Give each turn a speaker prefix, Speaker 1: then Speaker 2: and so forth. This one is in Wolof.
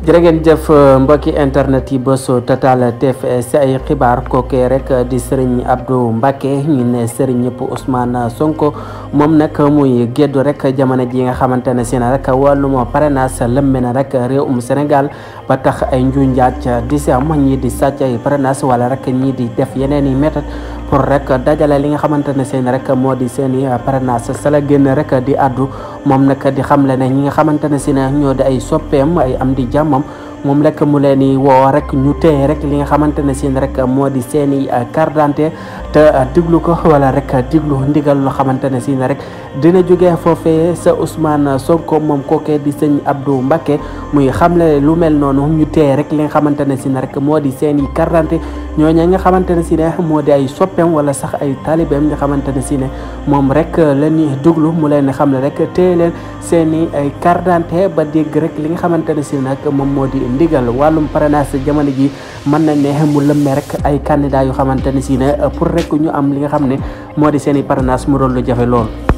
Speaker 1: jërë ngeen jëf mbokki internet yi Buzz Total TFS ay xibaar kookee rek di Serigne Abdou Mbacké ñu ne Serigne ñëpp Ousmane Sonko moom nag muy géddu rek jamono ji nga xamante ne si na rek wàllum parrainage lëmme na rek réewum Sénégal ba tax ay njuuj njaaj di si am ñii di sàcc ay parrainage wala rek ñii di def yeneen i méthode pour rek dajale li nga xamante ne seen rek moo di seen i parrainage sa la génn rek di addu moom nag di xamle ne ñi nga xamante ne si ne ñoo di ay soppeem ay am di jàmmam moom rek mu leen di woo rek ñu téye rek li nga xamante ne si rek moo di seen i carte d'identité te diglu ko wala rek diglu ndigal loo xamante ne si rek dina jógee foofee sa Ousmane Sonko moom kookee di sëñ Abdou Mbacké muy xamle lu mel noonu ñu téye rek li nga xamante ne si rek moo di seen i carte d'identité ñooñu nga xamante ne si ne moo di ay soppeem wala sax ay talibeem nga xamante ne si ne moom rek la ñuy déglu mu leen xamle rek téye leen seen i ay carte d'identité ba dégg rek li nga xamante ne si nag moom moo di ndigal wàllum parrainage jamono ji mën nañ ne mu lëmmee rek ay candidat yu xamante ne si ne pour rek ñu am li nga xam ne moo di seen i parrainage mu doon lu jafe lool.